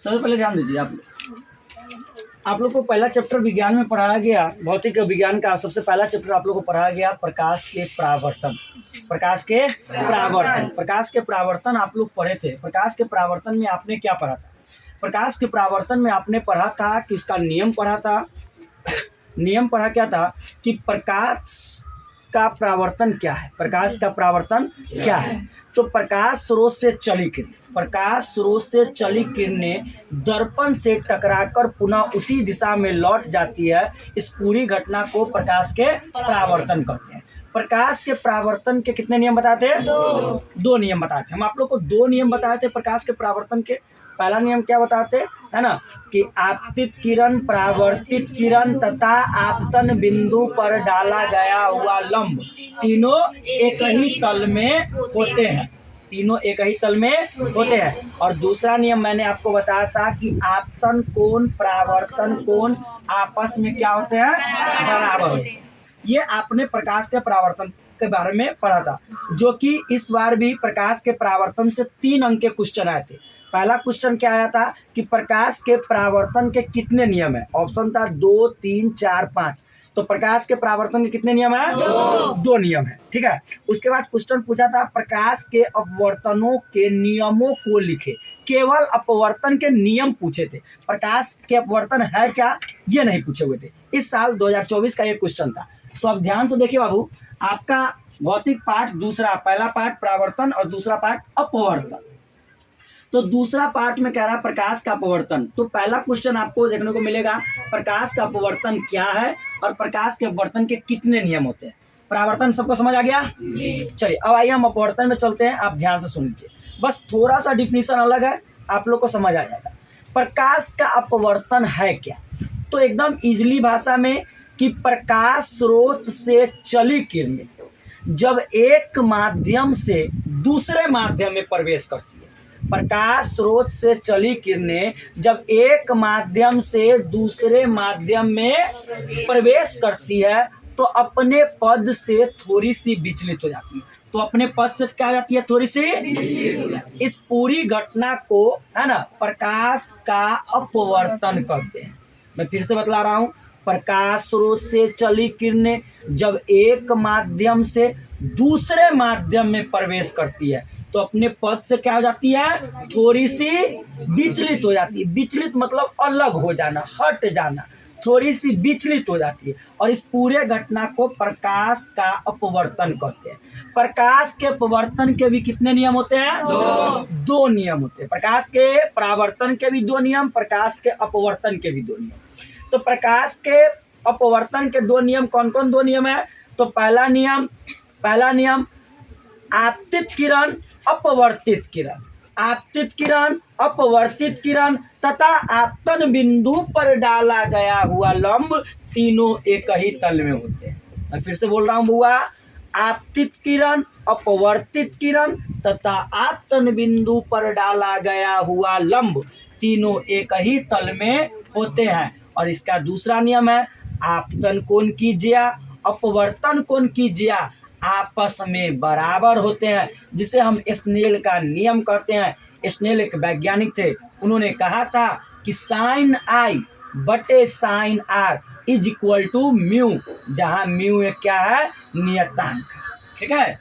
सबसे पहले ध्यान दीजिए, आप लोग को पहला चैप्टर विज्ञान में पढ़ाया गया, भौतिक विज्ञान का सबसे पहला चैप्टर आप लोग को पढ़ाया गया प्रकाश के परावर्तन। प्रकाश के परावर्तन, प्रकाश के परावर्तन आप लोग पढ़े थे। प्रकाश के परावर्तन में आपने क्या पढ़ा था? प्रकाश के परावर्तन में आपने पढ़ा था कि उसका नियम पढ़ा था। नियम पढ़ा क्या था कि प्रकाश का परावर्तन क्या है। प्रकाश का परावर्तन क्या है? तो प्रकाश स्रोत से चली किरण, प्रकाश स्रोत से चली किरणें दर्पण से टकराकर पुनः उसी दिशा में लौट जाती है। इस पूरी घटना को प्रकाश के परावर्तन कहते हैं। प्रकाश के परावर्तन के कितने नियम बताए थे? दो नियम बताए थे। हम आप लोग को दो नियम बताए थे प्रकाश के परावर्तन के। पहला नियम क्या बताते है ना कि आपतित किरण, परावर्तित किरण तथा आपतन बिंदु पर डाला गया हुआ लंब तीनों एक ही तल में होते हैं। तीनों एक ही तल में होते हैं। और दूसरा नियम मैंने आपको बताया था कि आपतन कोण, परावर्तन कोण आपस में क्या होते हैं? बराबर होते हैं। ये आपने प्रकाश के परावर्तन के बारे में पढ़ा था, जो कि इस बार भी प्रकाश के परावर्तन से 3 अंक के क्वेश्चन आए थे। पहला क्वेश्चन क्या आया था कि प्रकाश के परावर्तन के कितने नियम है? ऑप्शन था 2, 3, 4, 5। तो प्रकाश के परावर्तन के कितने नियम है? दो नियम है। ठीक है। उसके बाद क्वेश्चन पूछा था प्रकाश के अपवर्तनों के नियमों को लिखे। केवल अपवर्तन के नियम पूछे थे, प्रकाश के अपवर्तन है क्या ये नहीं पूछे हुए थे। इस साल 2024 का ये क्वेश्चन था। तो अब ध्यान से देखिए बाबू, आपका भौतिक पाठ दूसरा, पहला पाठ परावर्तन और दूसरा पाठ अपवर्तन। तो दूसरा पार्ट में कह रहा है प्रकाश का अपवर्तन। तो पहला क्वेश्चन आपको देखने को मिलेगा प्रकाश का अपवर्तन क्या है और प्रकाश के अपवर्तन के कितने नियम होते हैं। परावर्तन सबको समझ आ गया? चलिए अब आइए हम अपवर्तन में चलते हैं। आप ध्यान से सुन लीजिए, बस थोड़ा सा डिफिनीशन अलग है, आप लोग को समझ आ जाएगा। प्रकाश का अपवर्तन है क्या? तो एकदम इजली भाषा में कि प्रकाश स्रोत से चली किरणें जब एक माध्यम से दूसरे माध्यम में प्रवेश करती है। प्रकाश स्रोत से चली किरणें जब एक माध्यम से दूसरे माध्यम में प्रवेश करती है तो अपने पद से थोड़ी सी विचलित हो जाती है। तो अपने पद से क्या जाती है? थोड़ी सी। इस पूरी घटना को है ना प्रकाश का अपवर्तन कहते हैं। मैं फिर से बतला रहा हूँ, प्रकाश स्रोत से चली किरणें जब एक माध्यम से दूसरे माध्यम में प्रवेश करती है तो अपने पद से क्या हो जाती है? थोड़ी सी विचलित हो जाती है। विचलित मतलब अलग हो जाना, हट जाना, थोड़ी सी विचलित हो जाती है। और इस पूरे घटना को प्रकाश का अपवर्तन कहते हैं। प्रकाश के अपवर्तन के भी कितने नियम होते हैं? दो नियम होते हैं। प्रकाश के परावर्तन के भी दो नियम, प्रकाश के अपवर्तन के भी दो नियम। तो प्रकाश के अपवर्तन के दो नियम कौन कौन दो नियम है? तो पहला नियम आपतित किरण, अपवर्तित किरण। आपतित किरण, अपवर्तित किरण तथा आपतन बिंदु पर डाला गया हुआ लंब तीनों एक ही तल में होते हैं। मैं फिर से बोल रहा हूँ बुआ, आपतित किरण, अपवर्तित किरण तथा आपतन बिंदु पर डाला गया हुआ लंब तीनों एक ही तल में होते हैं। और इसका दूसरा नियम है आपतन कोण की ज्या, अपवर्तन कोण की ज्या आपस में बराबर होते हैं, जिसे हम स्नेल का नियम कहते हैं। स्नेल एक वैज्ञानिक थे, उन्होंने कहा था कि साइन आई बटे sine R is equal to mu, जहां म्यू एक क्या है? नियतांक। ठीक है।